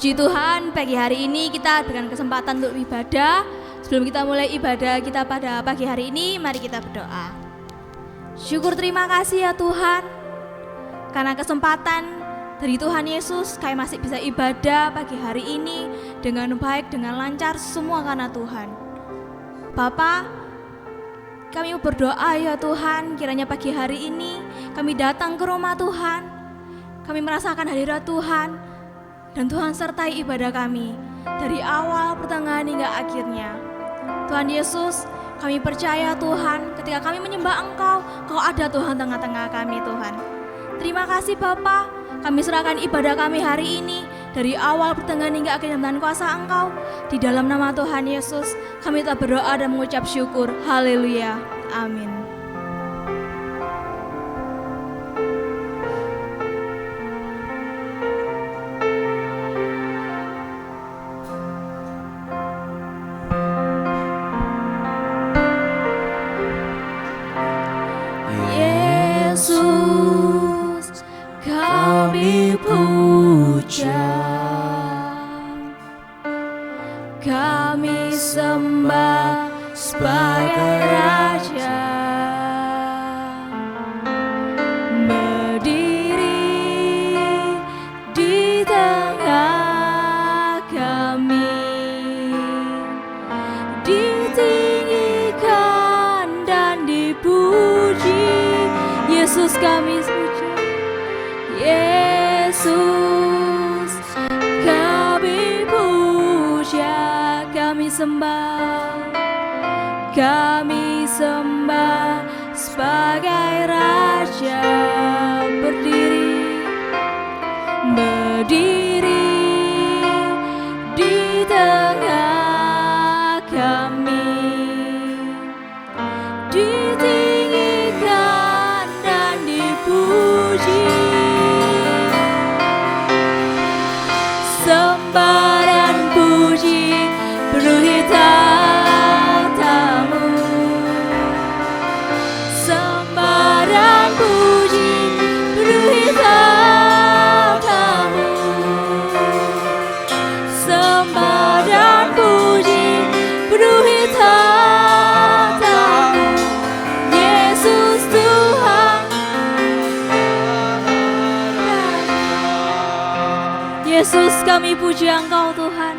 Puji Tuhan, pagi hari ini kita berikan kesempatan untuk ibadah. Sebelum kita mulai ibadah kita pada pagi hari ini, mari kita berdoa. Syukur terima kasih ya Tuhan, karena kesempatan dari Tuhan Yesus kami masih bisa ibadah pagi hari ini dengan baik, dengan lancar, semua karena Tuhan. Bapa, kami berdoa ya Tuhan, kiranya pagi hari ini kami datang ke rumah Tuhan, kami merasakan hadirat Tuhan, dan Tuhan sertai ibadah kami dari awal, pertengahan hingga akhirnya. Tuhan Yesus, kami percaya Tuhan, ketika kami menyembah Engkau, Engkau ada Tuhan tengah-tengah kami Tuhan. Terima kasih Bapa, kami serahkan ibadah kami hari ini dari awal, pertengahan hingga akhirnya dengan kuasa Engkau. Di dalam nama Tuhan Yesus, kami telah berdoa dan mengucap syukur. Haleluya. Amin. Yesus, kami puja, kami sembah sebagai Raja, berdiri di tengah kami, ditinggikan dan dipuji. Yesus kami puja, Yesus kami puja, kami sembah sebagai Raja, berdiri di tengah kami, ditinggikan dan dipuji. Sembah dan puji penuhi tahta-Mu. Sembah dan puji penuhi tahta-Mu. Sembah dan puji penuhi tahta-Mu. Yesus Tuhan, Yesus kami puji Engkau Tuhan.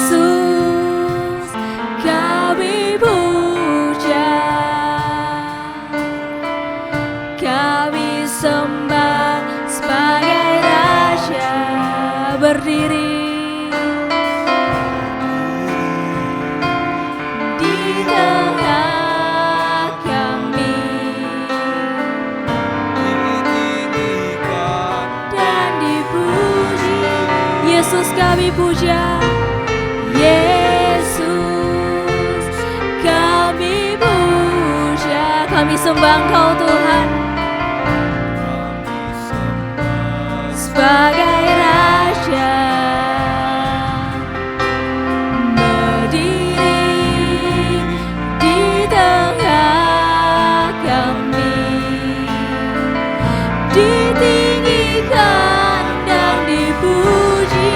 Yesus kami puja, kami sembah sebagai Raja, berdiri di tengah kami, dan dipuji. Yesus kami puja, Yesus kami puja, kami sembah Engkau Tuhan sebagai Raja, berdiri di tengah kami, ditinggikan dan dipuji.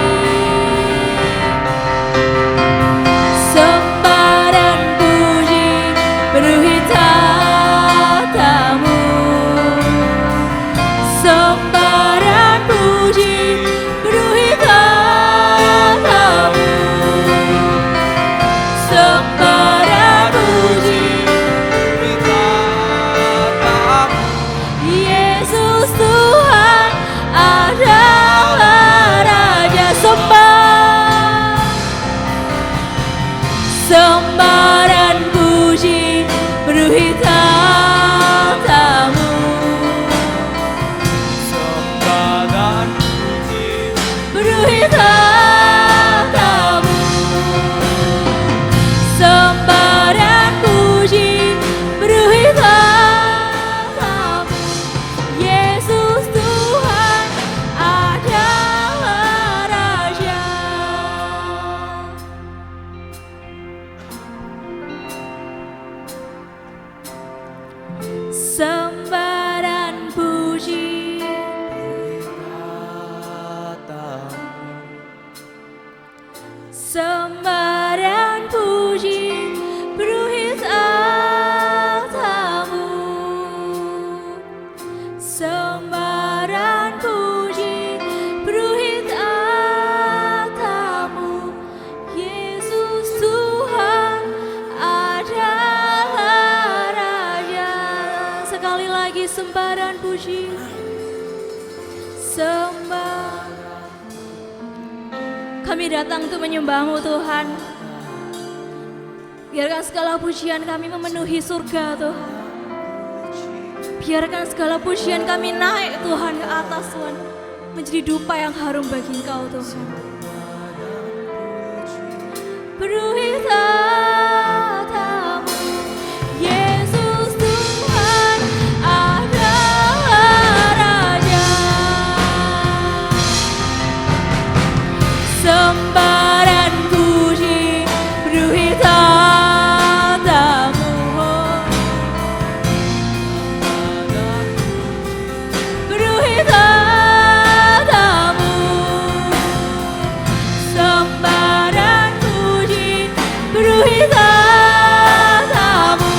Sembah dan puji penuhi tahta-Mu. Sembah dan puji penuhi tahta-Mu. Sembah dan puji penuhi tahta-Mu. Yesus Tuhan adalah Raja. Sembah dan puji penuhi tahta-Mu. Sembah dan puji penuhi tahta-Mu. Sembah dan puji penuhi tahta-Mu. Yesus Tuhan adalah Raja. Sembah dan puji Sembah dan puji penuhi tahta-Mu. Sembah dan puji penuhi tahta-Mu. Yesus Tuhan adalah Raja. Sekali lagi sembah dan puji. Sembah. Kami datang untuk menyembah-Mu Tuhan. Biarkan segala pujian kami memenuhi surga Tuhan. Biarkan segala pujian kami naik Tuhan ke atas Tuhan. Menjadi dupa yang harum bagi Engkau Tuhan. Penuhi tahta-Mu. Yesus Tuhan adalah Raja. Sembah dan puji penuhi tahta-Mu. Penuhi tahta-Mu. Sembah dan puji penuhi tahta-Mu.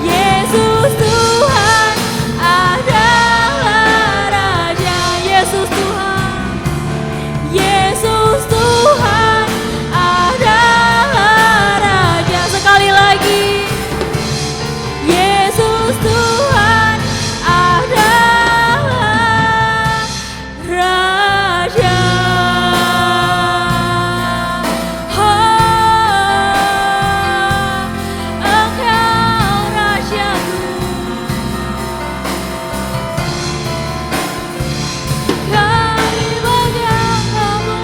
Yesus Tuhan adalah Raja. Yesus Tuhan. Yesus Tuhan adalah Raja. Sekali lagi. Yesus Tuhan adalah Raja. Engkau Rajaku. Kami pegang Kamu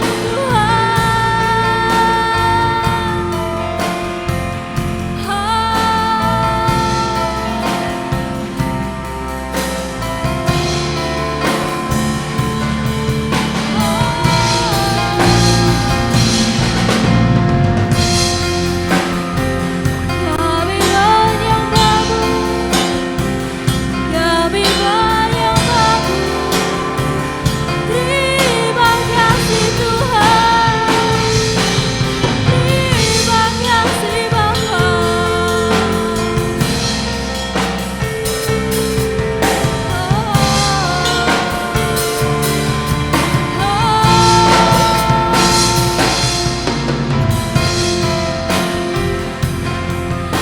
Kami menyembah-Mu. Kami menyembah-Mu. Terima kasih Tuhan. Terima kasih Bapa.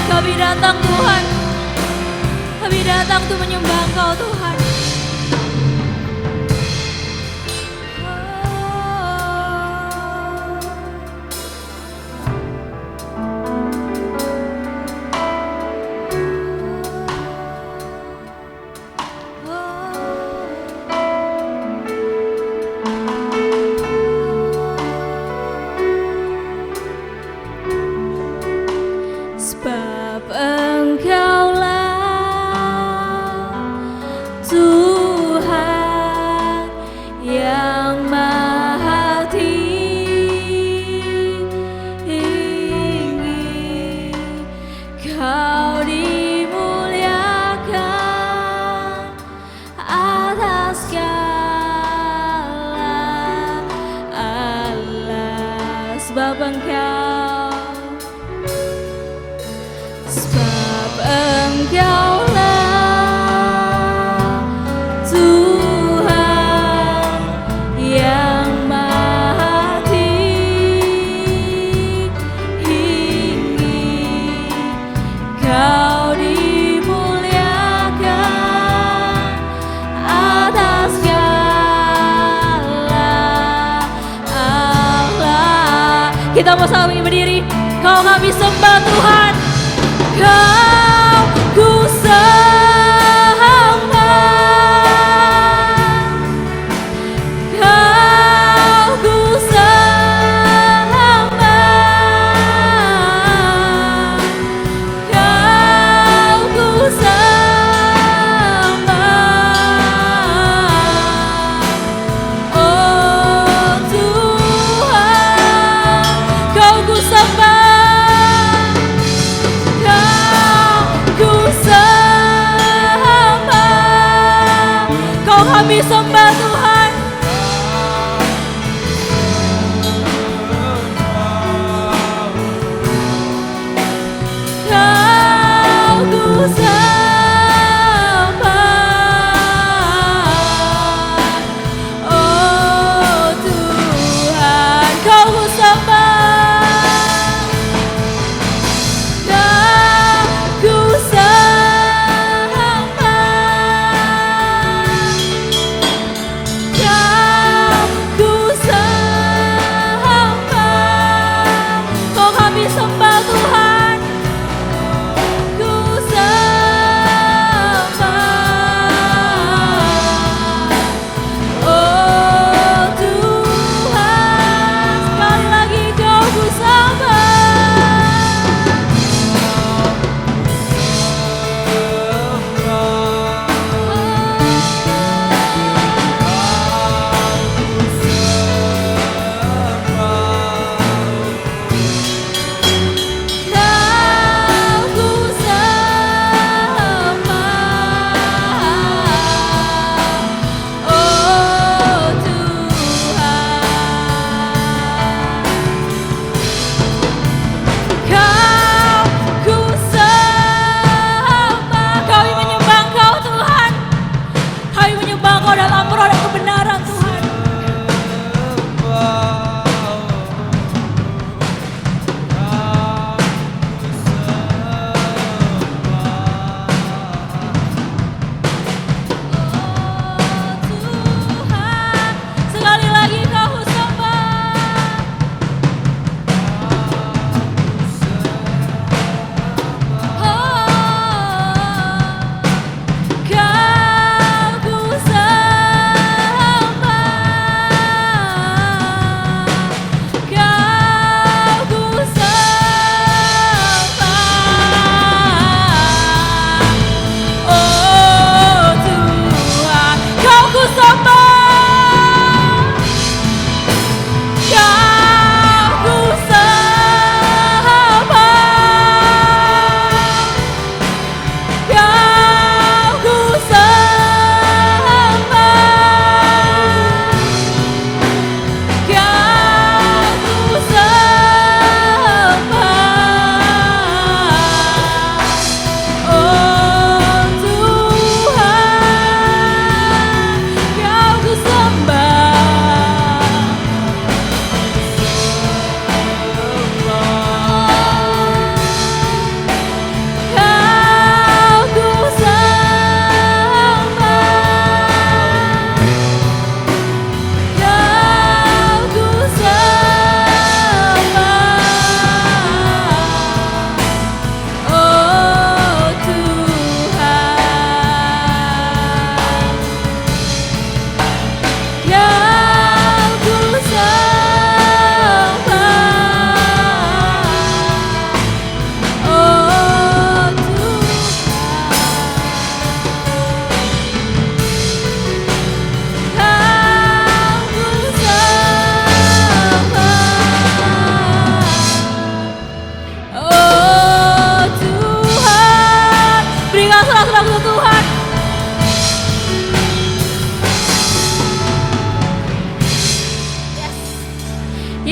Kami datang Tuhan. Kami datang untuk menyembah Engkau Tuhan. Sebab Engkaulah Tuhan yang maha tinggi. Kau dimuliakan atas segala Allah. Sebab Engkaulah Tuhan yang maha tinggi. Kau dimuliakan atas segala Allah. Kita mau sama berdiri. Kau kami sembah Tuhan. Kau ku sembah. Kau ku sembah. Kau ku sembah. Oh Tuhan, Kau ku sembah. Kau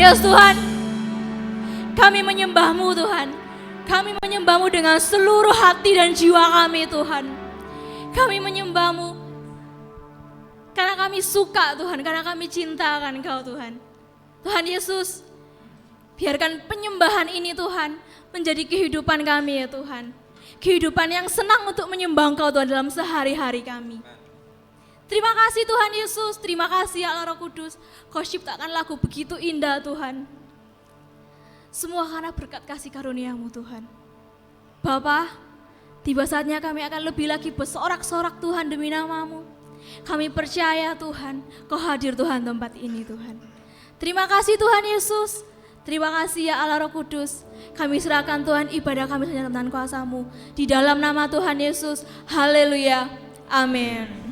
Yes Tuhan, kami menyembah-Mu Tuhan. Kami menyembah-Mu dengan seluruh hati dan jiwa kami Tuhan. Kami menyembah-Mu karena kami suka Tuhan, karena kami cintakan Engkau Tuhan. Tuhan Yesus, biarkan penyembahan ini Tuhan menjadi kehidupan kami ya Tuhan. Kehidupan yang senang untuk menyembah Engkau Tuhan dalam sehari-hari kami. Terima kasih Tuhan Yesus, terima kasih ya Allah Roh Kudus. Kau ciptakan lagu begitu indah Tuhan. Semua karena berkat kasih karunia-Mu Tuhan. Bapa, tiba saatnya kami akan lebih lagi bersorak-sorak Tuhan demi nama-Mu. Kami percaya Tuhan, Kau hadir Tuhan tempat ini Tuhan. Terima kasih Tuhan Yesus. Terima kasih ya Allah Roh Kudus. Kami serahkan Tuhan ibadah kami dalam tangan kuasa-Mu. Di dalam nama Tuhan Yesus. Haleluya. Amin.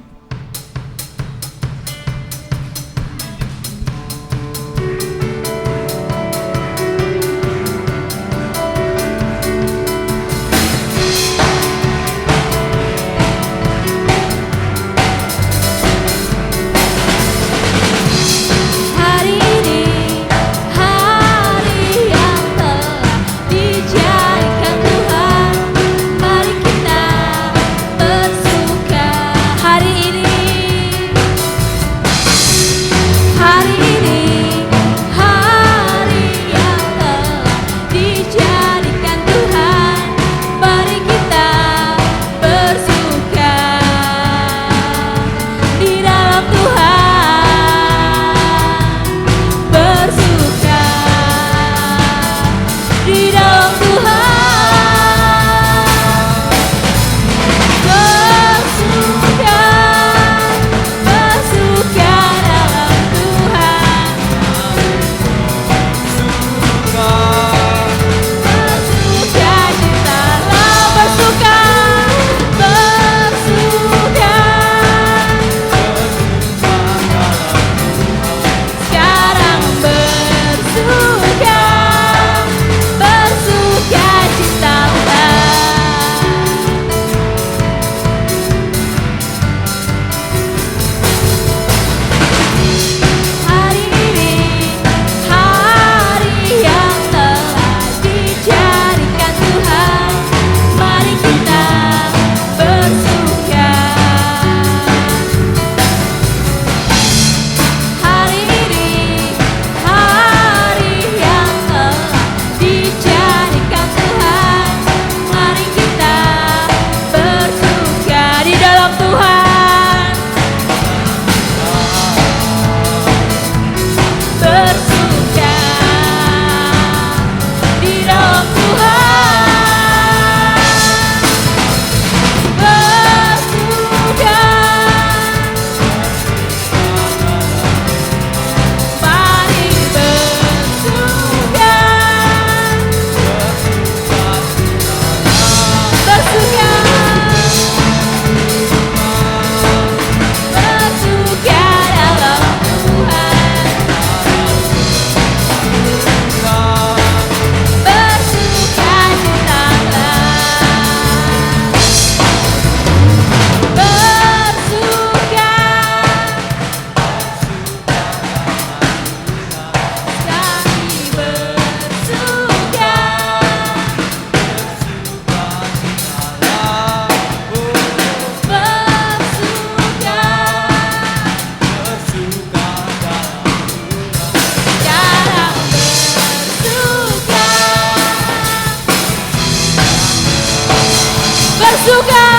Bersuka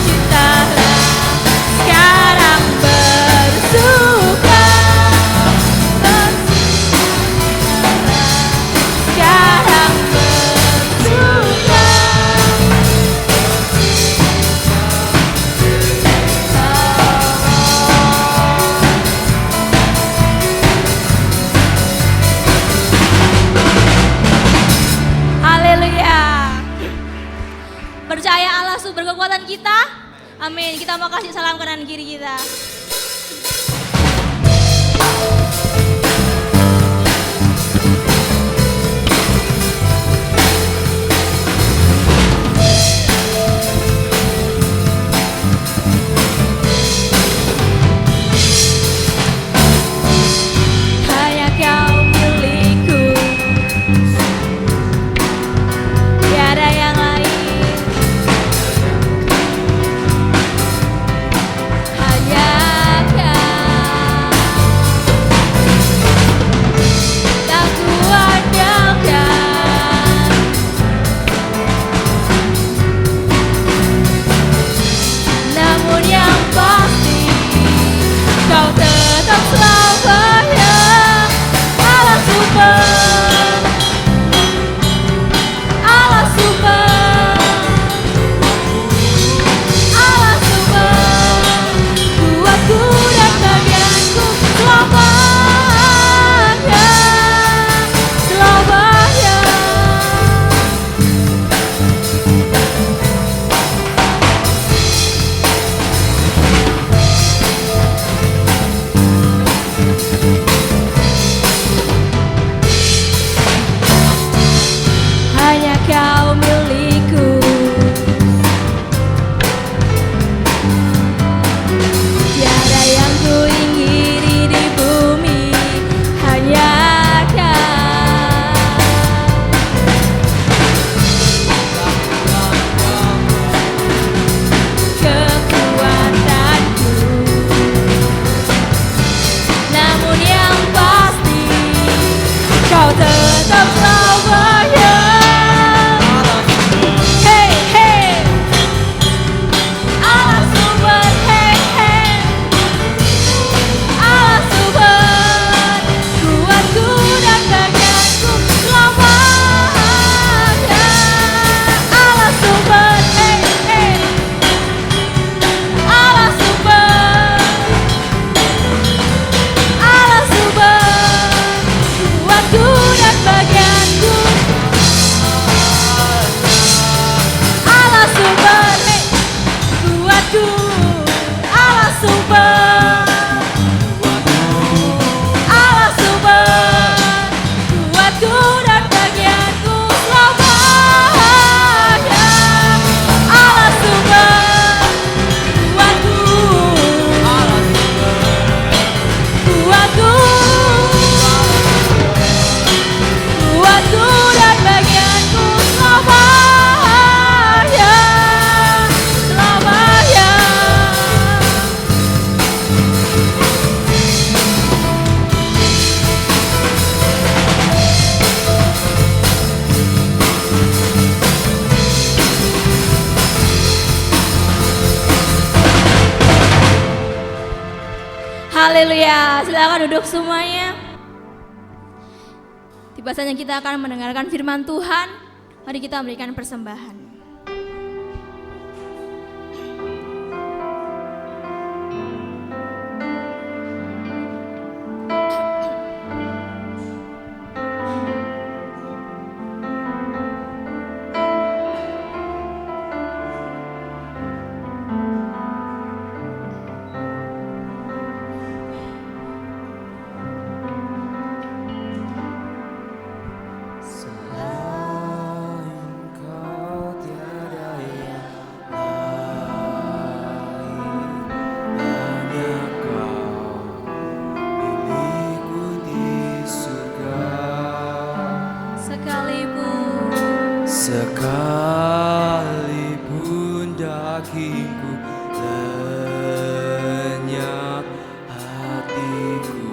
cita kita? Amin. Kita mau kasih salam kanan kiri kita. Haleluya, silakan duduk semuanya. Tiba saatnya kita akan mendengarkan firman Tuhan. Mari kita memberikan persembahan. Sekalipun dagingku lenyap, hatiku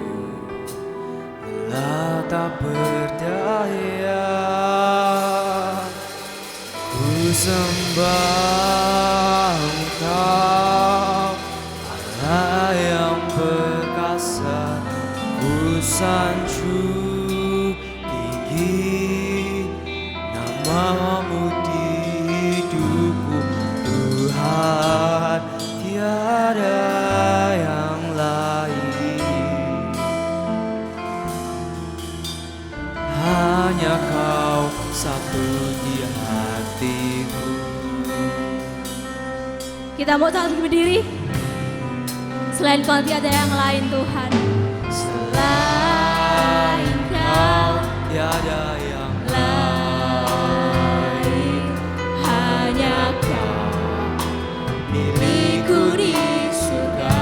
telah tak berdaya. Ku sembah Engkau, Allah yang perkasa. Ku sanjung tinggi namamu di hidupku, Tuhan, tiada yang lain. Hanya Kau satu di hatiku. Kita mau saling berdiri. Selain Kau tiada yang lain Tuhan. Selain Kau tiada yang lain, hanya Kau milikku di surga.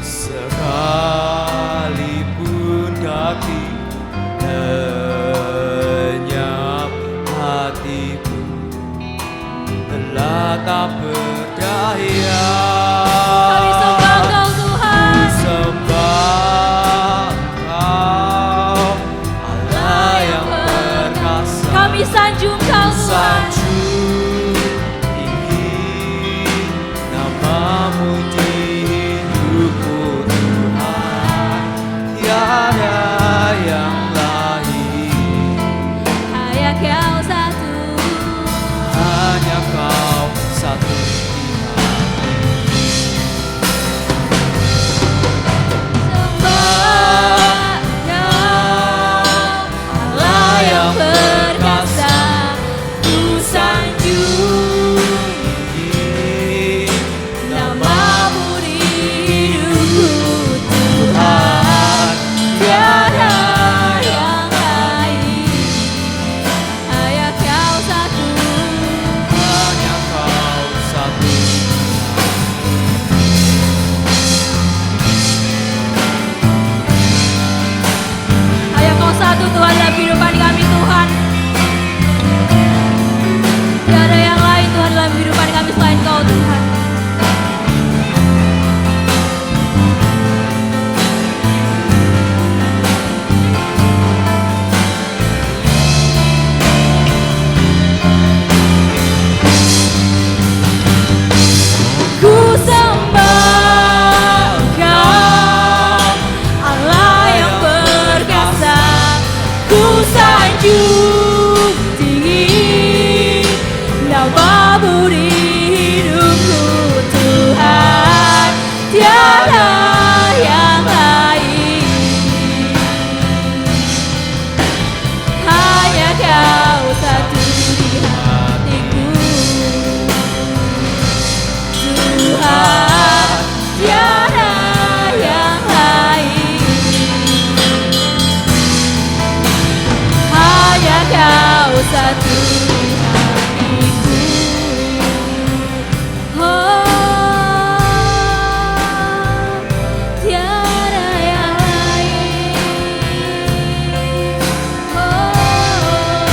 Sekalipun kaki lenyap, hatiku telah tak berdaya. Kami sembah Kau Tuhan. Sembah Kau, Allah yang perkasa. Kami sanjung Kau Tuhan. Sanjung tinggi namamu di hidupku Tuhan. Tiada yang lain, Hanya Kau satu. hanya Kau satu di hati. Sembah Kau, Allah yang perkasa. Ku sanjung Tinggi namamu di hidupku Tuhan. Tiada yang lain, hanya Kau satu. hanya Kau satu. Hanya Kau satu Tuhan dalam kehidupan kami Tuhan. Tiada yang lain Tuhan dalam kehidupan kami selain Kau Tuhan. Ku sembah Kau, Allah yang perkasa. Ku sanjung tinggi namamu di hidupku Tuhan. Tiada yang lain, hanya Kau satu di hatiku Tuhan. Tiada yang lain, hanya Kau satu di hatiku. Oh, tiada yang lain. Oh,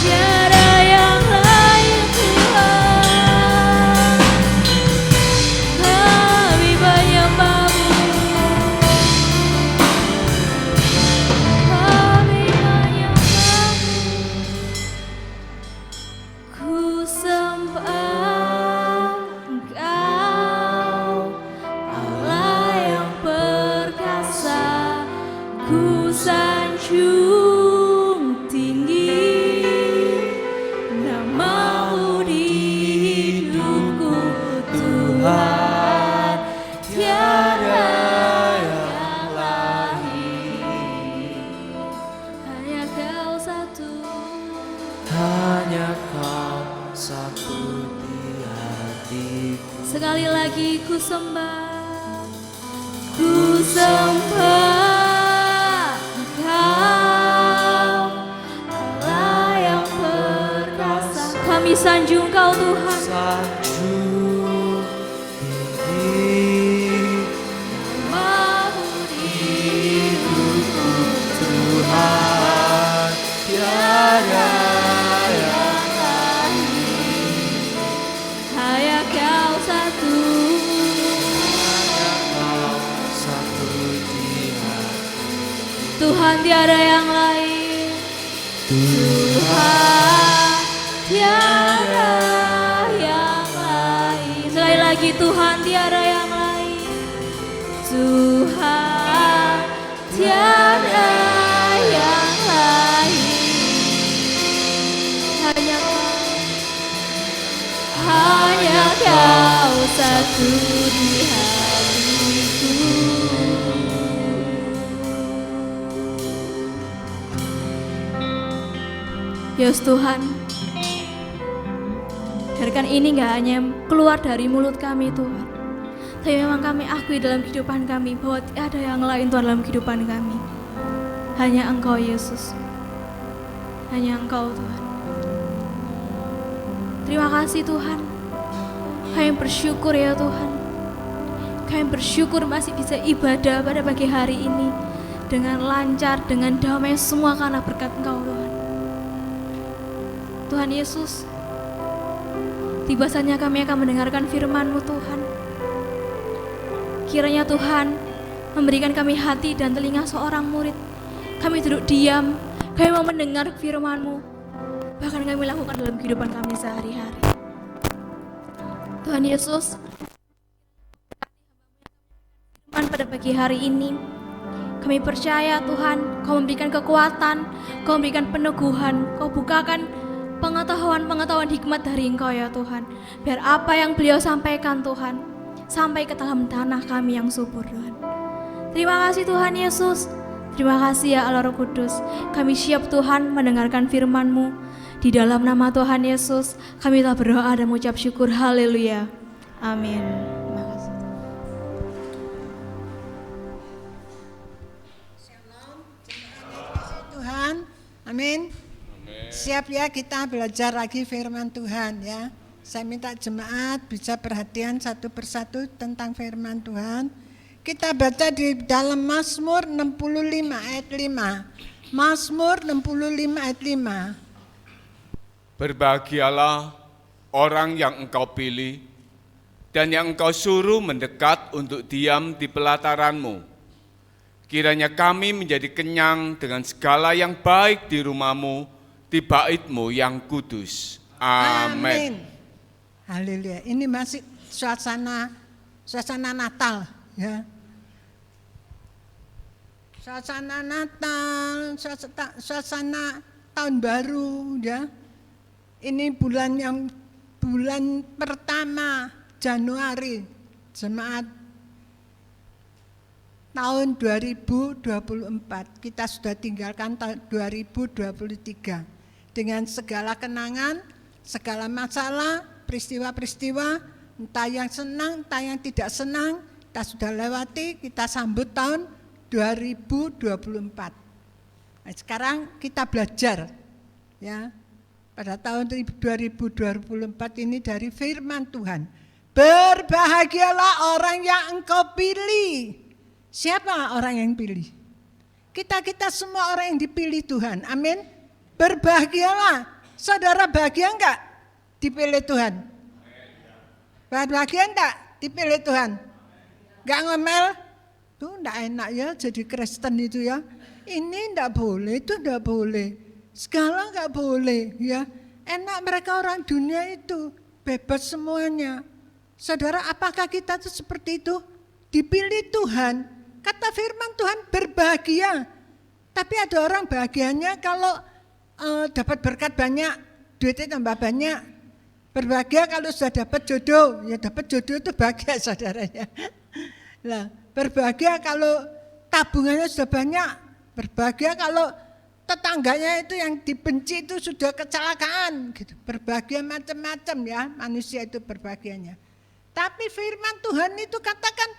tiada yang lain Tuhan. Kami menyembah-Mu. Kami menyembah-Mu. Ku sembah Engkau, Allah yang perkasa. Ku sanjung tinggi namamu di hidupku Tuhan. Tiada yang lain, hanya Kau satu. Hanya Kau satu di hatiku. Sekali lagi ku sembah, ku sembah Engkau, Allah yang perkasa. Kami sanjung Kau Tuhan. Sanjung tinggi Namamu di hidupku Tuhan. Tiada yang lain, hanya Kau satu. Kau satu di hati. Tuhan tiada yang lain. Tuhan tiada yang lain. Sekali lagi Tuhan tiada yang lain. Tuhan tiada yang lain. Hanya Kau satu di hatiku. Yesus Tuhan, biarkan ini gak hanya keluar dari mulut kami Tuhan, tapi memang kami akui dalam kehidupan kami bahwa ada yang lain Tuhan dalam kehidupan kami. Hanya Engkau Yesus, hanya Engkau Tuhan. Terima kasih Tuhan. Kami bersyukur ya Tuhan. Kami bersyukur masih bisa ibadah pada pagi hari ini dengan lancar, dengan damai, semua karena berkat Engkau Tuhan. Tuhan Yesus, tiba saatnya kami akan mendengarkan firman-Mu Tuhan. Kiranya Tuhan memberikan kami hati dan telinga seorang murid. Kami duduk diam, kami mau mendengar firman-Mu, bahkan kami lakukan dalam kehidupan kami sehari-hari. Tuhan Yesus, firman pada pagi hari ini, kami percaya Tuhan, Kau memberikan kekuatan, Kau memberikan peneguhan, Kau bukakan pengetahuan hikmat dari Engkau ya Tuhan. Biar apa yang beliau sampaikan Tuhan, sampai ke dalam tanah kami yang subur Tuhan. Terima kasih Tuhan Yesus. Terima kasih ya Allah Roh Kudus. Kami siap Tuhan mendengarkan firman-Mu. Di dalam nama Tuhan Yesus, kami telah berdoa dan mengucap syukur. Haleluya. Amin. Terima kasih. Tuhan, amin. Siap ya, kita belajar lagi firman Tuhan ya. Saya minta jemaat bisa perhatian satu persatu tentang firman Tuhan. Kita baca di dalam Mazmur 65 ayat 5. Mazmur 65 ayat 5. Berbahagialah orang yang Engkau pilih dan yang Engkau suruh mendekat untuk diam di pelataran-Mu. Kiranya kami menjadi kenyang dengan segala yang baik di rumah-Mu, di bait-Mu yang kudus. Amin. Haleluya. Ini masih suasana Natal ya. Suasana Natal, suasana tahun baru ya. Ini bulan pertama Januari jemaat tahun 2024. Kita sudah tinggalkan tahun 2023 dengan segala kenangan, segala masalah, peristiwa-peristiwa, entah yang senang, entah yang tidak senang, kita sudah lewati, kita sambut tahun 2024. Nah, sekarang kita belajar ya. Pada tahun 2024 ini dari firman Tuhan. Berbahagialah orang yang Engkau pilih. Siapa orang yang pilih? Kita semua orang yang dipilih Tuhan. Amin. Berbahagialah. Saudara bahagia enggak dipilih Tuhan? Bahagia enggak dipilih Tuhan? Enggak ngomel? Tuh enggak enak ya jadi Kristen itu ya. Ini enggak boleh, itu enggak boleh. Segala enggak boleh ya. Enak mereka orang dunia itu, bebas semuanya. Saudara, apakah kita tuh seperti itu? Dipilih Tuhan. Kata firman Tuhan berbahagia. Tapi ada orang bahagianya kalau dapat berkat banyak, duitnya tambah banyak. Berbahagia kalau sudah dapat jodoh, ya dapat jodoh itu bahagia saudaranya. Nah, berbahagia kalau tabungannya sudah banyak. Berbahagia kalau tetangganya itu yang dibenci itu sudah kecelakaan gitu. Berbahagia macam-macam ya, manusia itu berbahagianya. Tapi firman Tuhan itu katakan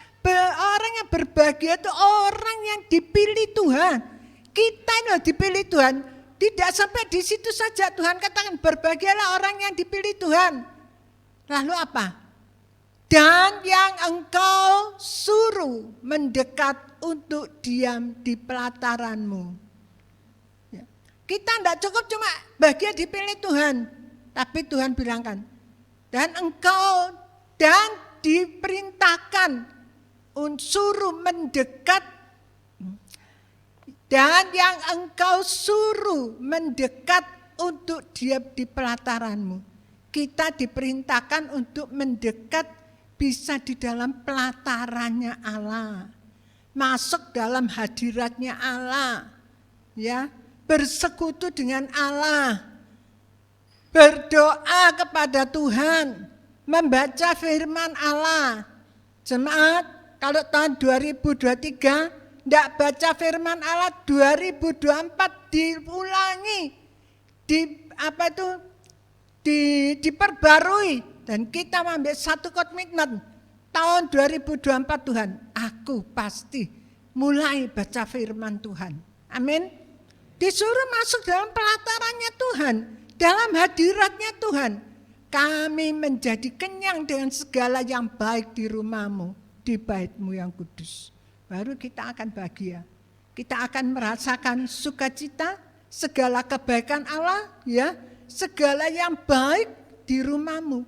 orang yang berbahagia itu orang yang dipilih Tuhan. Kita ini dipilih Tuhan. Tidak sampai di situ saja, Tuhan katakan berbahagialah orang yang dipilih Tuhan. Lalu apa? Dan yang Engkau suruh mendekat untuk diam di pelataran-Mu. Kita tidak cukup cuma bahagia dipilih Tuhan. Tapi Tuhan bilangkan, dan engkau dan diperintahkan suruh mendekat. Dan yang engkau suruh mendekat untuk diam di pelataran-Mu. Kita diperintahkan untuk mendekat bisa di dalam pelatarannya Allah. Masuk dalam hadiratnya Allah. Ya. Bersekutu dengan Allah, berdoa kepada Tuhan, membaca firman Allah. Jemaat, kalau tahun 2023 tidak baca firman Allah, 2024 diulangi, diperbarui dan kita mengambil satu komitmen tahun 2024 Tuhan, aku pasti mulai baca firman Tuhan. Amin. Disuruh masuk dalam pelatarannya Tuhan, dalam hadiratnya Tuhan. Kami menjadi kenyang dengan segala yang baik di rumahmu, di baitmu yang kudus. Baru kita akan bahagia. Kita akan merasakan sukacita, segala kebaikan Allah, ya, segala yang baik di rumahmu.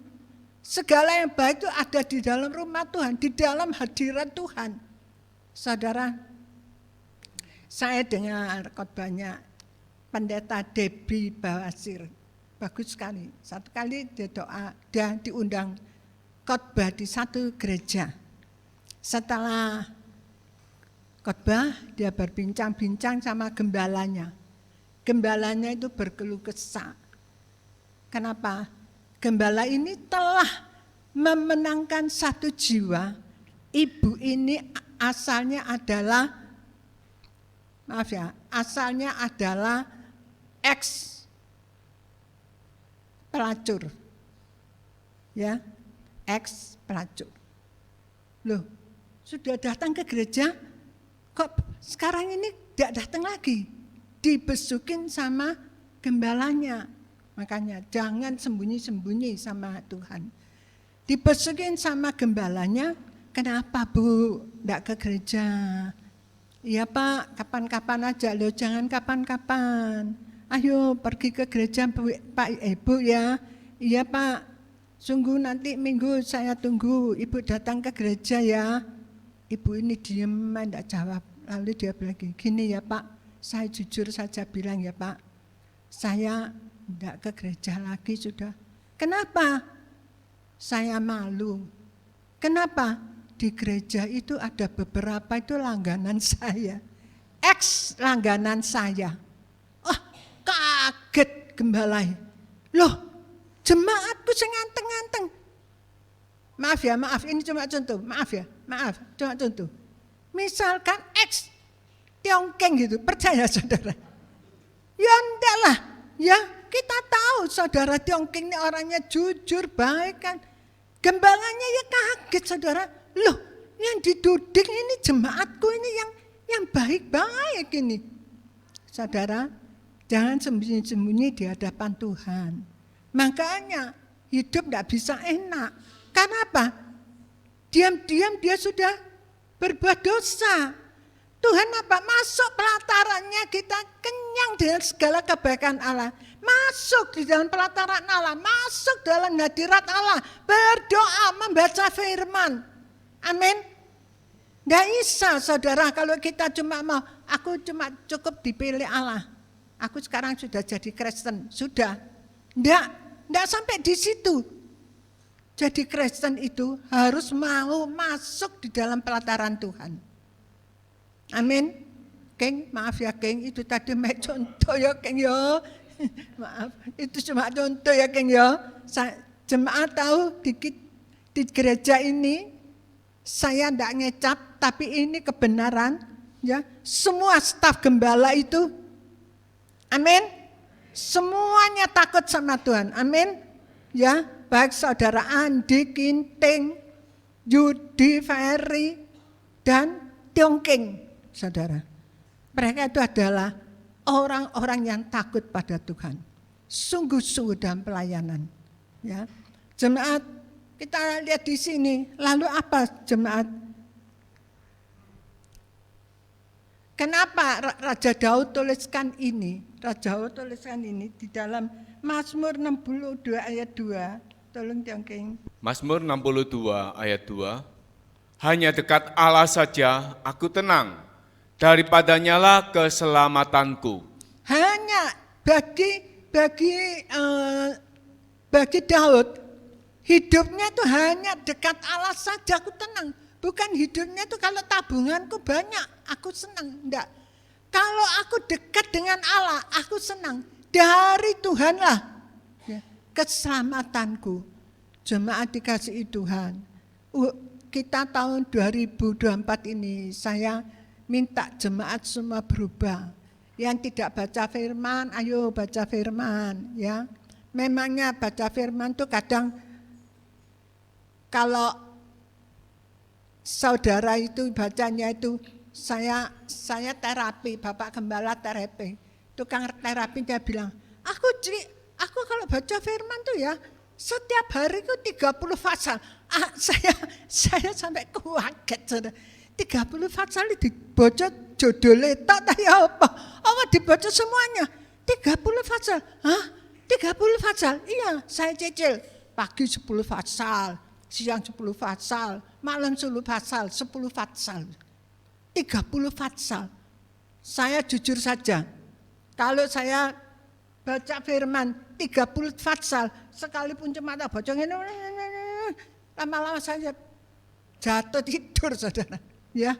Segala yang baik itu ada di dalam rumah Tuhan, di dalam hadirat Tuhan. Saudara, saya dengar khotbahnya Pendeta Debbie Bawasir. Bagus sekali. Satu kali dia diundang khotbah di satu gereja. Setelah khotbah, dia berbincang-bincang sama gembalanya. Gembalanya itu berkeluh kesah. Kenapa? Gembala ini telah memenangkan satu jiwa. Ibu ini asalnya adalah, asalnya adalah ex pelacur. Ya, ex pelacur. Loh, sudah datang ke gereja, kok sekarang ini tidak datang lagi? Dibesukin sama gembalanya. Makanya jangan sembunyi-sembunyi sama Tuhan. Dibesukin sama gembalanya, kenapa Bu tidak ke gereja? Iya Pak, kapan-kapan aja loh, jangan kapan-kapan. Ayo pergi ke gereja Pak Ibu ya. Iya Pak, sungguh nanti minggu saya tunggu Ibu datang ke gereja ya. Ibu ini diem, tidak jawab. Lalu dia bilang gini, ya Pak, saya jujur saja bilang ya Pak, saya tidak ke gereja lagi sudah. Kenapa? Saya malu. Kenapa? Di gereja itu ada beberapa itu langganan saya. Ex langganan saya. Oh, kaget gembalai. Loh, jemaatku sing nganteng-nganteng. Maaf ya, maaf, ini cuma contoh. Maaf ya, maaf, cuma contoh. Misalkan ex Tiongkeng gitu, percaya saudara? Ya enggak lah, ya kita tahu saudara Tiongkeng ini orangnya jujur, baik kan. Gembalanya ya kaget saudara. Loh, yang dituding ini jemaatku ini yang baik-baik ini. Saudara, jangan sembunyi-sembunyi di hadapan Tuhan. Makanya hidup tidak bisa enak. Karena apa? Diam-diam dia sudah berbuat dosa. Tuhan apa? Masuk pelatarannya kita kenyang dengan segala kebaikan Allah. Masuk di dalam pelataran Allah. Masuk dalam hadirat Allah. Berdoa, membaca firman. Amin. Tidak bisa saudara kalau kita cuma mau, aku cuma cukup dipilih Allah. Aku sekarang sudah jadi Kristen. Sudah. Tidak sampai di situ. Jadi Kristen itu harus mau masuk di dalam pelataran Tuhan. Amin. Geng, maaf ya geng, itu tadi contoh ya geng ya. Maaf, itu cuma contoh ya geng ya. Jemaat tahu di gereja ini saya tidak ngecap, tapi ini kebenaran ya. Semua staf gembala itu, amin. Semuanya takut sama Tuhan, amin. Ya, baik saudara Andi, Kinting, Yudi, Ferry, dan Tiongkeng, saudara. Mereka itu adalah orang-orang yang takut pada Tuhan. Sungguh-sungguh dalam pelayanan. Ya. Jemaat, kita lihat di sini, lalu apa jemaat? Kenapa Raja Daud tuliskan ini? Raja Daud tuliskan ini di dalam Mazmur 62 ayat 2. Tolong Tiongkeng. Mazmur 62 ayat 2. Hanya dekat Allah saja aku tenang, daripadanya lah keselamatanku. Hanya bagi Daud, hidupnya itu hanya dekat Allah saja aku tenang. Bukan hidupnya itu kalau tabunganku banyak, aku senang. Enggak. Kalau aku dekat dengan Allah, aku senang. Dari Tuhanlah ya, keselamatanku. Jemaat dikasihi Tuhan. Kita tahun 2024 ini, saya minta jemaat semua berubah. Yang tidak baca firman, ayo baca firman. Ya. memangnya baca firman itu kadang kalau saudara itu bacanya itu saya terapi, Bapak Gembala terapi. Tukang terapi dia bilang, aku kalau baca firman tuh ya setiap hari itu 30 pasal. Saya sampai kaget saudara. 30 pasal dibaca judulnya tak ya apa? Apa dibaca semuanya? 30 pasal. Hah? 30 pasal? Iya, saya cicil. Pagi 10 pasal, siang 10 pasal, malam 10 pasal, 10 pasal. 30 pasal. Saya jujur saja, kalau saya baca firman 30 pasal, sekalipun cuma tak baca, lama-lama saya jatuh tidur saudara. Ya,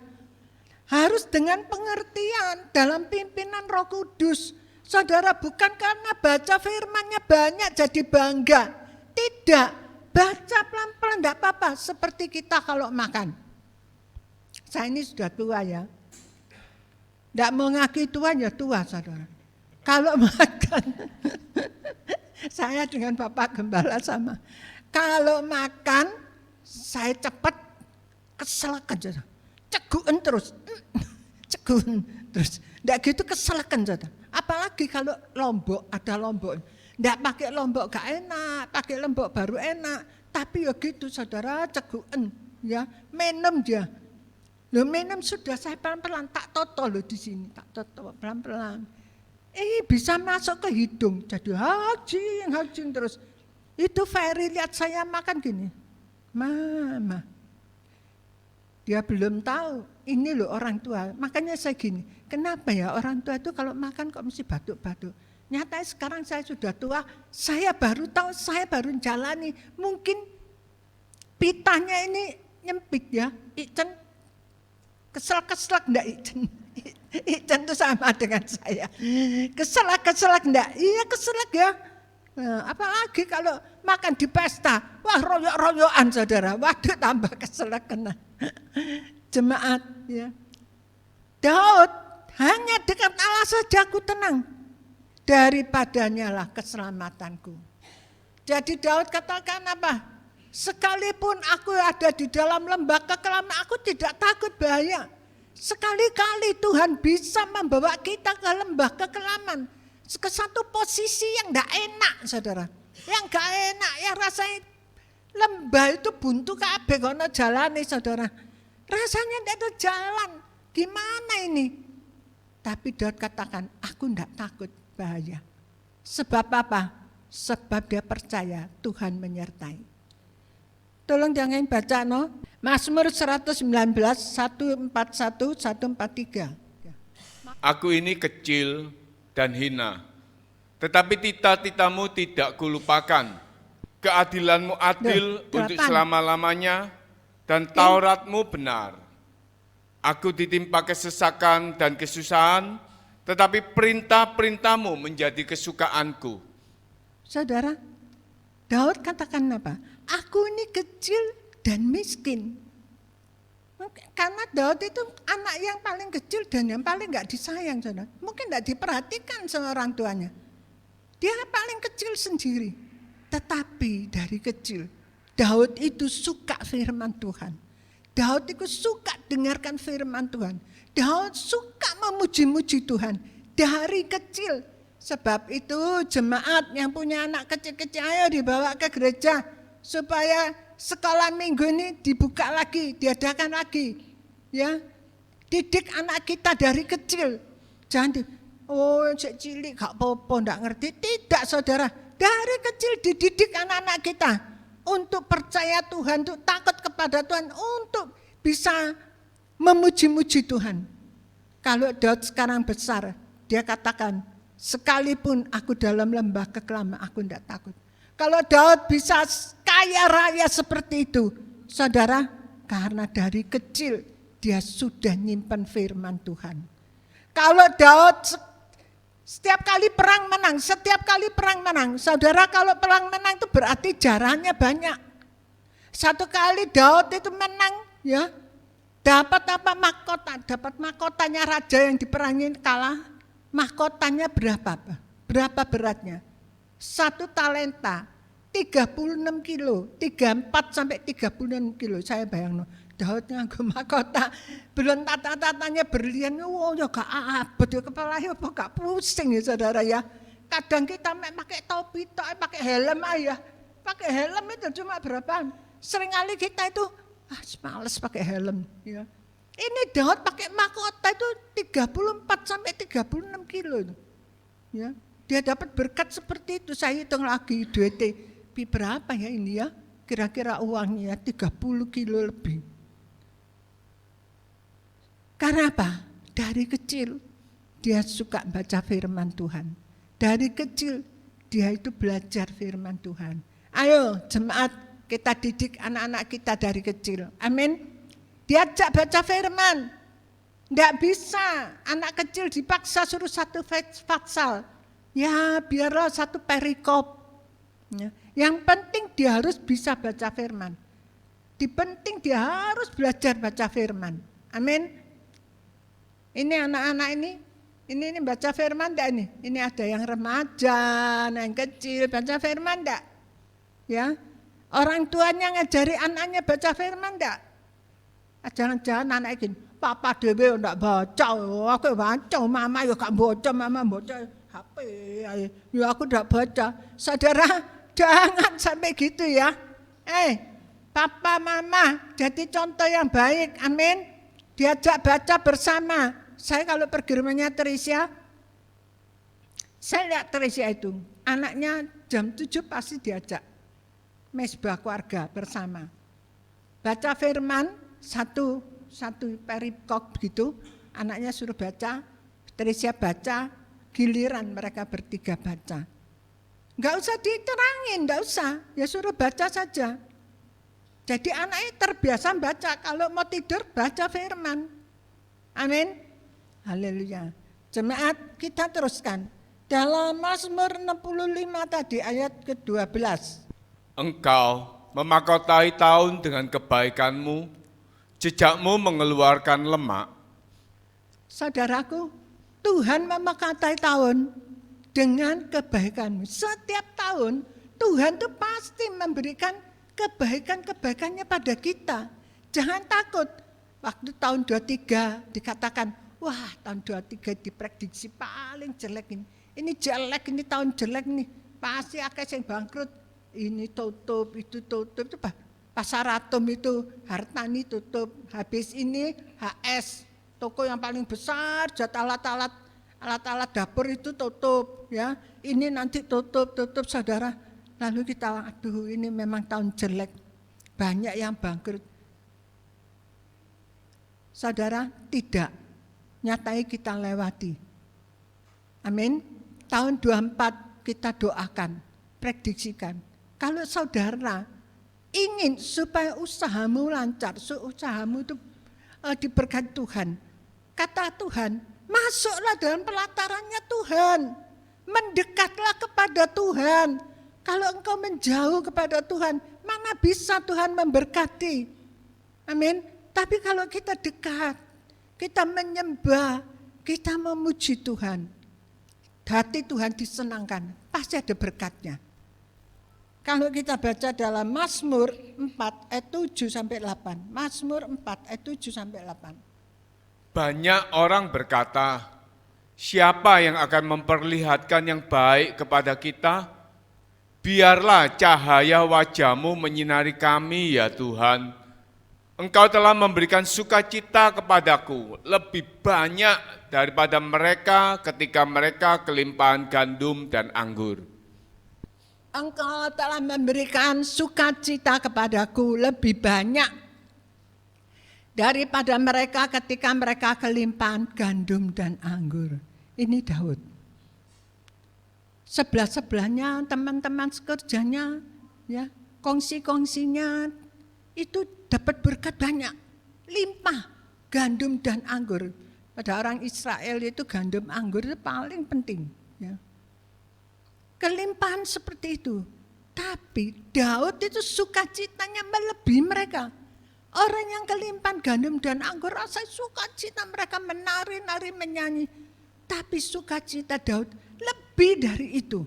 harus dengan pengertian dalam pimpinan Roh Kudus. Saudara, bukan karena baca firmannya banyak jadi bangga. Tidak, baca pelan-pelan tidak apa-apa. Seperti kita kalau makan. Saya ini sudah tua ya. Tidak mau ngaku tua ya tua saudara. Kalau makan, saya dengan Bapak Gembala sama. Kalau makan, saya cepat keselakan saudara. Ceguan terus. Tidak gitu keselakan saudara. Apalagi kalau lombok, ada lombok. Tidak pakai lombok gak enak, pakai lombok baru enak. Tapi ya gitu saudara, ceguan. Ya, minum dia. Loh minum sudah saya pelan-pelan, tak toto loh di sini, tak toto pelan-pelan. Bisa masuk ke hidung, jadi hajing terus. Itu Ferry lihat saya makan gini, Mama. Dia belum tahu, ini loh orang tua. Makanya saya gini, kenapa ya orang tua itu kalau makan kok mesti batuk-batuk. Nyatanya sekarang saya sudah tua, saya baru tahu, saya baru jalani. Mungkin pitanya ini nyempit ya, Ican kesel-kesel enggak Ican? Ican itu sama dengan saya. Kesel-kesel enggak? Iya kesel ya. Nah, apalagi kalau makan di pesta, wah royok-royokan saudara, waduh tambah kesel kena. Jemaat ya. Daud, hanya dekat Allah saja aku tenang. Daripadanya lah keselamatanku. Jadi Daud katakan apa? Sekalipun aku ada di dalam lembah kekelaman, aku tidak takut bahaya. Sekali-kali Tuhan bisa membawa kita ke lembah kekelaman. Ke satu posisi yang tidak enak saudara. Yang gak enak, yang rasanya lembah itu buntu kabeh kono jalane saudara. Rasanya tidak ada jalan. Gimana ini? Tapi Daud katakan, aku tidak takut bahaya. Sebab apa? Sebab dia percaya Tuhan menyertai. Tolong jangan baca no. Mazmur 119, 141, 143. Aku ini kecil dan hina, tetapi tita-titamu tidak kulupakan. Keadilanmu adil untuk selama-lamanya, dan Tauratmu benar. Aku ditimpa kesesakan dan kesusahan, tetapi perintah-perintahmu menjadi kesukaanku. Saudara, Daud katakan apa? Aku ini kecil dan miskin. Karena Daud itu anak yang paling kecil dan yang paling gak disayang. Saudara. Mungkin gak diperhatikan sama orang tuanya. Dia paling kecil sendiri. Tetapi dari kecil, Daud itu suka firman Tuhan. Daud itu suka dengarkan firman Tuhan. Daud suka memuji-muji Tuhan. Dari kecil. Sebab itu jemaat yang punya anak kecil-kecil, ayo dibawa ke gereja. Supaya sekolah minggu ini dibuka lagi, diadakan lagi. Ya, didik anak kita dari kecil. Jangan cek cilik gak apa-apa, gak ngerti. Tidak saudara, dari kecil dididik anak-anak kita. Untuk percaya Tuhan, untuk takut kepada Tuhan, untuk bisa memuji-muji Tuhan. Kalau Daud sekarang besar, dia katakan, sekalipun aku dalam lembah kekelaman, aku tidak takut. Kalau Daud bisa kaya raya seperti itu, saudara, karena dari kecil dia sudah nyimpan firman Tuhan. Kalau Daud setiap kali perang menang, saudara, kalau perang menang itu berarti jarahnya banyak. Satu kali Daud itu menang, ya, dapat apa mahkota, dapat mahkotanya raja yang diperangin kalah, mahkotanya berapa beratnya? 1 talenta 36 kilo, 34 sampai 36 kilo. Saya bayangno, Daud nganggo mahkota, belum tata-tatanya berlian, ya gak abot ya kepala ya apa gak pusing ya saudara ya. Kadang kita pakai topi, pakai helm aja. Pakai helm itu cuma berapa? Seringkali kita itu males pakai helm ya. Ini Daud pakai mahkota itu 34 sampai 36 kilo itu. Ya. Dia dapat berkat seperti itu. Saya hitung lagi duitnya berapa ya ini ya? Kira-kira uangnya 30 kilo lebih. Karena apa? Dari kecil dia suka baca firman Tuhan. Dari kecil dia itu belajar firman Tuhan. Ayo jemaat, kita didik anak-anak kita dari kecil. Amin. Diajak baca firman. Tidak bisa anak kecil dipaksa suruh 1 fatsal. Ya biarlah 1 perikop. Ya. Yang penting dia harus bisa baca firman. Penting dia harus belajar baca firman. Amin. Ini anak-anak ini baca firman enggak ini? Ini ada yang remaja, yang kecil baca firman enggak? Ya. Orang tuanya ngajari anaknya baca firman enggak? Jangan-jangan anak ini, papa dhewe ndak baca, aku baca, mama ya gak baca, mama baca HP, ya aku ndak baca. Saudara, jangan sampai gitu ya. Papa, mama jadi contoh yang baik, amin. Diajak baca bersama. Saya kalau pergi rumahnya Teresia, saya lihat Teresia itu, anaknya jam 7 pasti diajak mesbah keluarga bersama. Baca firman, satu perikop gitu, anaknya suruh baca, Teresia baca, giliran mereka bertiga baca. Enggak usah diterangin, enggak usah, ya suruh baca saja. Jadi anaknya terbiasa baca, kalau mau tidur baca firman. Amin. Haleluya. Jemaat, kita teruskan. Dalam Mazmur 65 tadi ayat ke-12. Engkau memahkotai tahun dengan kebaikanmu, jejakmu mengeluarkan lemak. Saudaraku, Tuhan memahkotai tahun dengan kebaikanmu. Setiap tahun Tuhan tuh pasti memberikan kebaikan-kebaikannya pada kita. Jangan takut. Waktu tahun 23 dikatakan, wah tahun 23 diprediksi paling jelek ini. Ini jelek, ini tahun jelek nih. Pasti akan yang bangkrut. Ini tutup, itu tutup. Itu Pasar Atom itu, Hartani tutup. Habis ini HS, toko yang paling besar, alat-alat dapur itu tutup. Ya, ini nanti tutup saudara. Lalu kita, aduh ini memang tahun jelek. Banyak yang bangkrut. Saudara, tidak. Nyatai kita lewati. Amin. Tahun 24 kita doakan, prediksikan. Kalau saudara ingin supaya usahamu lancar, usahamu itu diberkati Tuhan. Kata Tuhan, masuklah dalam pelatarannya Tuhan. Mendekatlah kepada Tuhan. Kalau engkau menjauh kepada Tuhan, mana bisa Tuhan memberkati. Amin. Tapi kalau kita dekat, kita menyembah, kita memuji Tuhan, hati Tuhan disenangkan, pasti ada berkatnya. Kalau kita baca dalam Mazmur 4 ayat 7 sampai 8, Mazmur 4 ayat 7 sampai 8. Banyak orang berkata, siapa yang akan memperlihatkan yang baik kepada kita? Biarlah cahaya wajah-Mu menyinari kami ya Tuhan. Engkau telah memberikan sukacita kepadaku lebih banyak daripada mereka ketika mereka kelimpahan gandum dan anggur. Engkau telah memberikan sukacita kepadaku lebih banyak daripada mereka ketika mereka kelimpahan gandum dan anggur. Ini Daud. Sebelah-sebelahnya, teman-teman sekerjanya, ya, kongsi-kongsinya, itu dapat berkat banyak, limpah gandum dan anggur. Pada orang Israel itu gandum anggur itu paling penting. Ya. Kelimpahan seperti itu. Tapi Daud itu sukacitanya melebihi mereka. Orang yang kelimpahan gandum dan anggur rasa sukacita mereka menari-nari menyanyi. Tapi sukacita Daud lebih dari itu.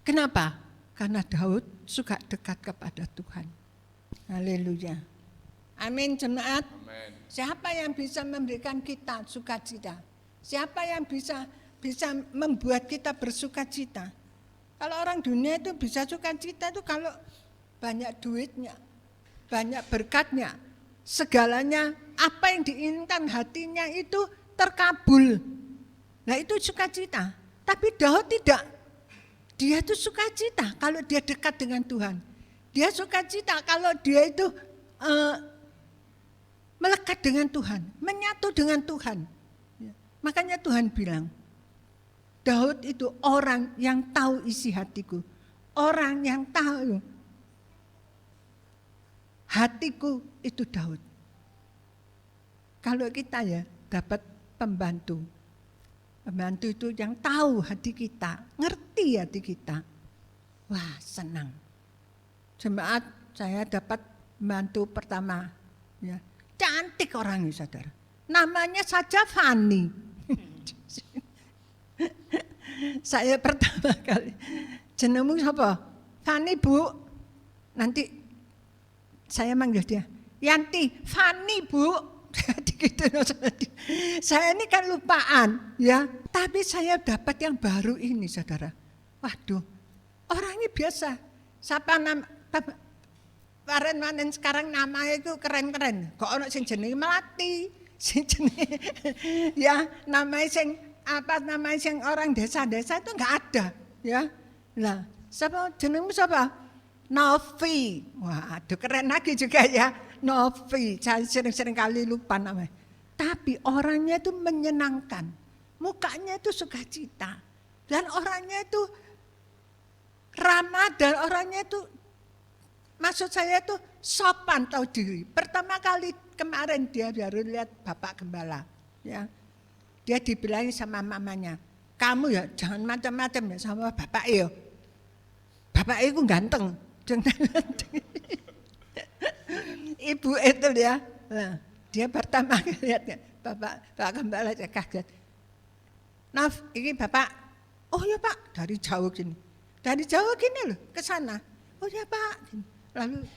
Kenapa? Karena Daud suka dekat kepada Tuhan. Haleluya. Amin jemaat. Amin. Siapa yang bisa memberikan kita sukacita? Siapa yang bisa membuat kita bersukacita? Kalau orang dunia itu bisa sukacita itu kalau banyak duitnya, banyak berkatnya, segalanya apa yang diinginkan hatinya itu terkabul. Nah itu sukacita. Tapi Daud tidak. Dia itu sukacita kalau dia dekat dengan Tuhan. Dia sukacita kalau dia itu melekat dengan Tuhan, menyatu dengan Tuhan. Makanya Tuhan bilang, Daud itu orang yang tahu isi hatiku. Orang yang tahu hatiku itu Daud. Kalau kita ya dapat pembantu. Pembantu itu yang tahu hati kita, ngerti hati kita. Wah senang. Jemaat saya dapat pembantu pertama. Ya, cantik orangnya saudara. Namanya saja Fani. Saya pertama kali. Jenengmu siapa? Fani Bu. Nanti saya manggil dia. Yanti, Fani Bu. Saya ini kan lupaan ya, tapi saya dapat yang baru ini saudara. Waduh, orangnya biasa. Siapa nama Waren sekarang namanya itu keren-keren. Kok ono sing jenenge Melati, sing jenenge ya namanya sing apa namanya sing orang desa-desa itu enggak ada ya. Lah, siapa jenengmu siapa? Novi. Wah, aduh keren lagi juga ya. Novi, saya sering-sering kali lupa namanya. Tapi orangnya itu menyenangkan. Mukanya itu sukacita. Dan orangnya itu ramah dan orangnya itu maksud saya itu sopan tahu diri. Pertama kali kemarin dia baru lihat Bapak Gembala. Ya. Dia dibilangin sama mamanya, kamu ya jangan macam-macam ya sama Bapak ya. Bapak itu ganteng. Ibu itu ya, nah, dia pertama lihatnya Bapak Gembala aja kaget. Naf, ini Bapak, oh ya Pak, dari jauh gini. Dari jauh gini loh, ke sana. Oh ya Pak. Lalu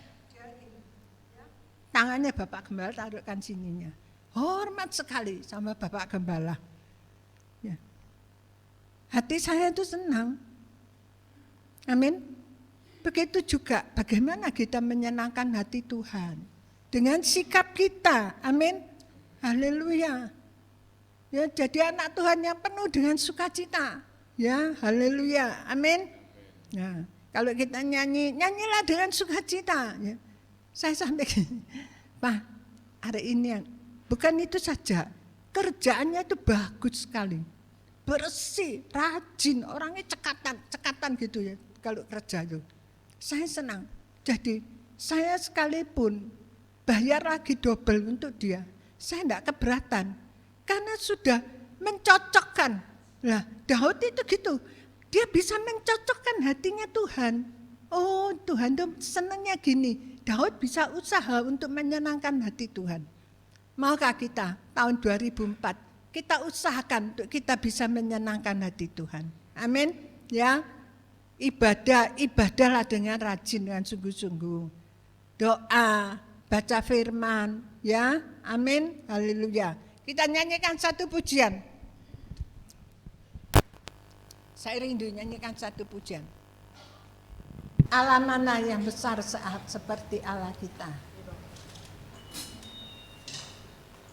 tangannya Bapak Gembala taruhkan sininya. Hormat sekali sama Bapak Gembala. Ya. Hati saya itu senang. Amin. Begitu juga bagaimana kita menyenangkan hati Tuhan. Dengan sikap kita. Amin. Haleluya. Ya, jadi anak Tuhan yang penuh dengan sukacita. Ya, haleluya. Amin. Nah, kalau kita nyanyi, nyanyilah dengan sukacita. Ya. Saya sampai, Pak, hari ini bukan itu saja, kerjaannya itu bagus sekali, bersih, rajin, orangnya cekatan gitu ya. Kalau kerja itu, saya senang. Jadi saya sekalipun bayar lagi double untuk dia, saya tidak keberatan, karena sudah mencocokkan. Nah, Daud itu gitu. Dia bisa mencocokkan hatinya Tuhan. Oh Tuhan tuh senangnya gini. Daud bisa usaha untuk menyenangkan hati Tuhan. Maukah kita tahun 2004 kita usahakan untuk kita bisa menyenangkan hati Tuhan. Amin. Ya, ibadahlah dengan rajin, dengan sungguh-sungguh. Doa, baca firman. Ya, amin. Haleluya. Kita nyanyikan satu pujian. Saya rindu nyanyikan satu pujian. Allah mana yang besar seperti Allah kita.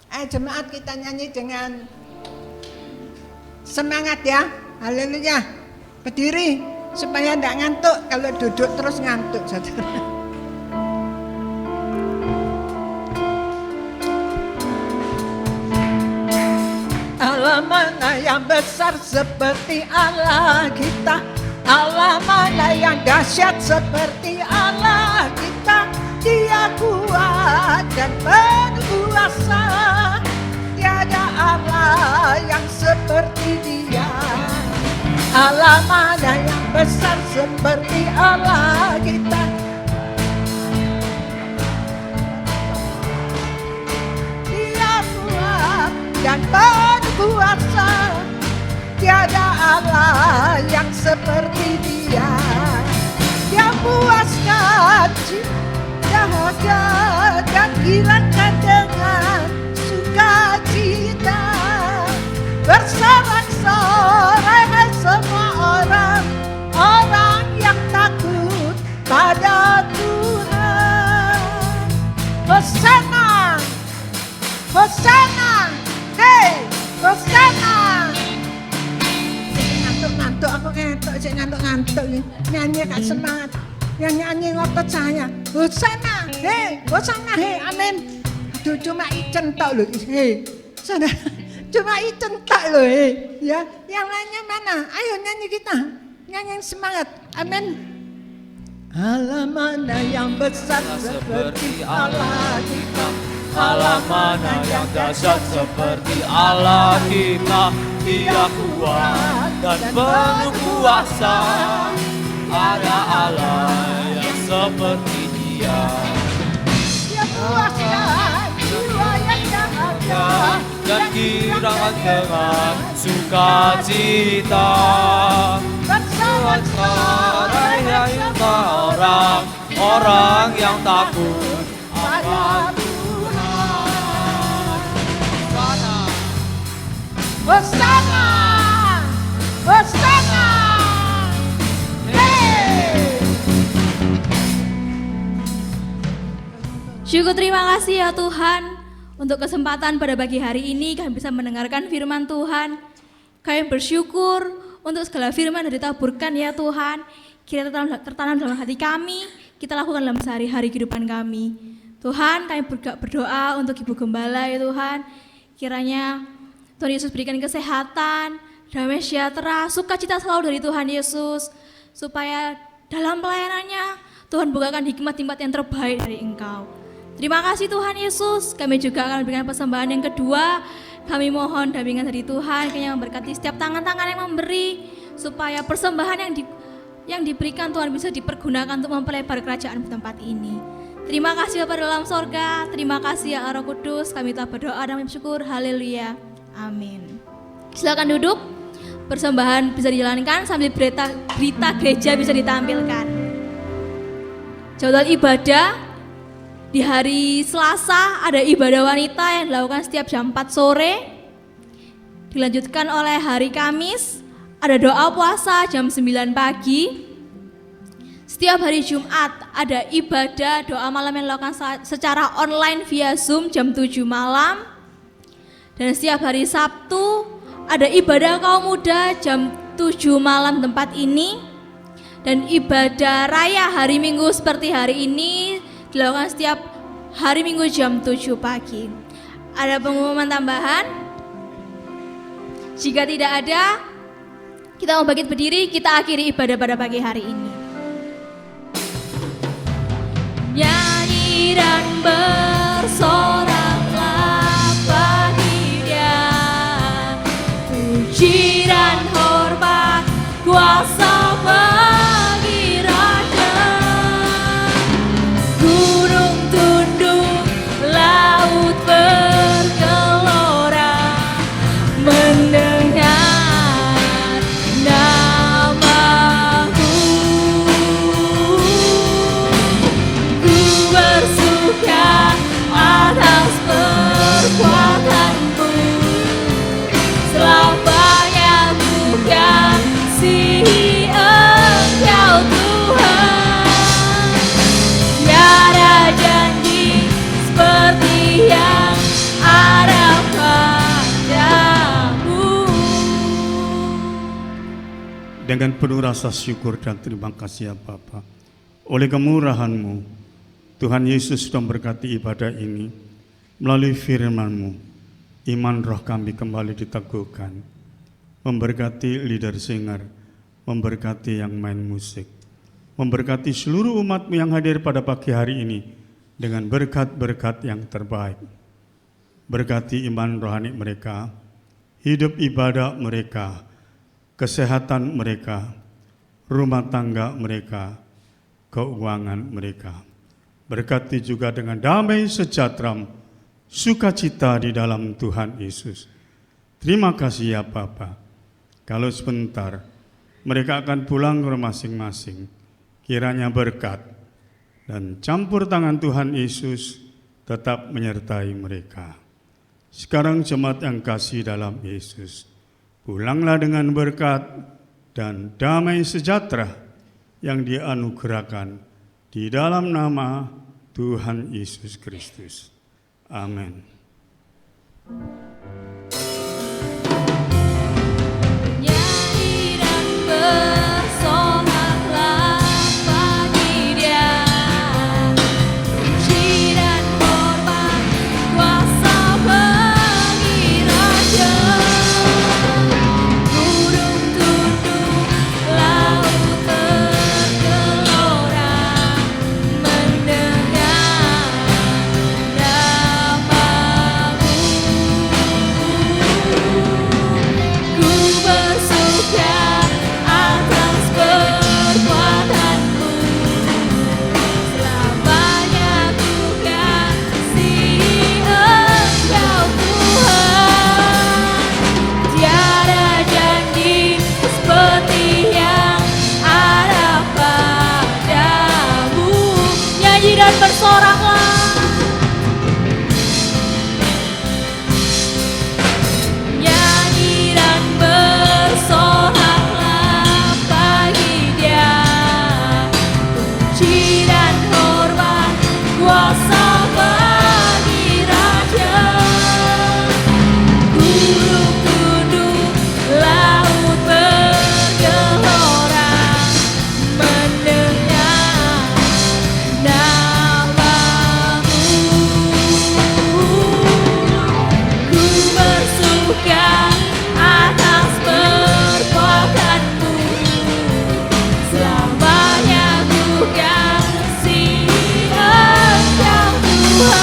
Ayo jemaat kita nyanyi dengan semangat ya. Haleluya. Berdiri supaya tidak ngantuk. Kalau duduk terus ngantuk saudara. Allah mana yang besar seperti Allah kita. Allah mana yang dahsyat seperti Allah kita. Dia kuat dan berkuasa. Tiada Allah yang seperti Dia. Allah mana yang besar seperti Allah kita. Dia kuat dan berkuasa. tiada Allah yang seperti Dia. Dia puaskan dahaga dan hilangkan dengan sukacita. Bersorak-sorai hai semua orang yang takut pada Tuhan. Hosana, Hosana, hey, Hosana. Ngantuk aku ngantuk, cek ngantuk nyanyi gak semangat. Yang nyanyi ngotot saya. Hosana, hey, amin. Aduh cuma icen tok lho, hey, saudara, cuma icen tok lho, hey, ya. Yang lainnya mana? Ayo nyanyi kita, nyanyi yang semangat, amin. Allah mana yang besar seperti Allah kita. Allah mana yang dahsyat seperti Allah kita. Dia kuat dan penuh kuasa. Ada Allah yang seperti Dia. Dia puaskan jiwa yang dahaga Dan kiranya dengan sukacita. Bersorak-sorai hai semua orang yang takut pada Tuhan. Hosana, Hosana, hey. Syukur terima kasih ya Tuhan untuk kesempatan pada pagi hari ini kami bisa mendengarkan firman Tuhan. Kami bersyukur untuk segala firman yang ditaburkan ya Tuhan. Kiranya tertanam dalam hati kami, kita lakukan dalam sehari-hari kehidupan kami. Tuhan, kami berdoa untuk Ibu Gembala ya Tuhan. Kiranya Tuhan Yesus berikan kesehatan, damai sejahtera, sukacita selalu dari Tuhan Yesus. Supaya dalam pelayanannya Tuhan bukakan hikmat-hikmat yang terbaik dari Engkau. Terima kasih Tuhan Yesus. Kami juga akan memberikan persembahan yang kedua. Kami mohon dampingan dari Tuhan, yang memberkati setiap tangan-tangan yang memberi, supaya persembahan yang diberikan Tuhan bisa dipergunakan untuk mempelebar kerajaan di tempat ini. Terima kasih Bapa dalam sorga. Terima kasih ya Roh Kudus. Kami telah berdoa dan bersyukur. Haleluya. Amin. Silakan duduk. Persembahan bisa dijalankan sambil berita gereja bisa ditampilkan. Jadwal ibadah di hari Selasa ada ibadah wanita yang dilakukan setiap jam 4 sore. Dilanjutkan oleh hari Kamis ada doa puasa jam 9 pagi. Setiap hari Jumat ada ibadah doa malam yang dilakukan secara online via Zoom jam 7 malam. Dan setiap hari Sabtu ada ibadah kaum muda jam 7 malam tempat ini. Dan ibadah raya hari Minggu seperti hari ini dilakukan setiap hari Minggu jam 7 pagi. Ada pengumuman tambahan? Jika tidak ada, kita mau bangkit berdiri, kita akhiri ibadah pada pagi hari ini. Nyanyi dan bersoraklah bagi Dia, puji dan hormat kuasa bagi Raja. Gunung tunduk, laut bergelora, mendengar namamu. Ku bersuka atas perbuatanmu, selamanya ku kasihi Engkau Tuhan. Tiada janji seperti yang ada padamu. Dengan penuh rasa syukur dan terima kasih ya Bapa, oleh kemurahan-Mu Tuhan Yesus sudah memberkati ibadah ini. Melalui firman-Mu, iman roh kami kembali diteguhkan. Memberkati leader singer, memberkati yang main musik, memberkati seluruh umat-Mu yang hadir pada pagi hari ini dengan berkat-berkat yang terbaik. Berkati iman rohani mereka, hidup ibadah mereka, kesehatan mereka, rumah tangga mereka, keuangan mereka. Berkati juga dengan damai sejahtera, sukacita di dalam Tuhan Yesus. Terima kasih ya Bapa. Kalau sebentar mereka akan pulang ke masing-masing, kiranya berkat dan campur tangan Tuhan Yesus tetap menyertai mereka. Sekarang jemaat yang kasih dalam Yesus, pulanglah dengan berkat dan damai sejahtera yang dianugerahkan di dalam nama Tuhan Yesus Kristus. Amin. Nyanyi dan bersoraklah bagi Dia, puji dan hormat kuasa bagi Raja. Gunung tunduk, laut bergelora, mendengar namamu. Ku bersuka atas perbuatanmu, selamanya ku kasih Engkau Tuhan. Tiada janji seperti yang ada padamu. Nyanyi dan bersoraklah. Nyanyi dan bersoraklah bagi Dia, puji dan hormat kuasa bagi Raja. Gunung tunduk, laut bergelora, mendengar namamu. Ku bersuka atas perbuatanmu, selamanya ku kasih Engkau Tuhan.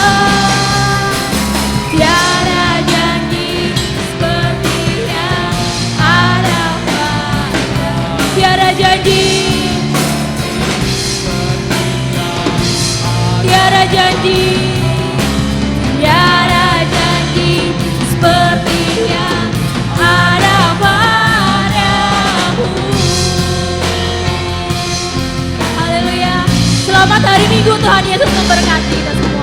Tiada janji seperti yang ada padamu. Tiada janji, tiada janji, tiada janji seperti yang ada padamu. Haleluya. Selamat hari Minggu, Tuhan Yesus memberkati kita semua.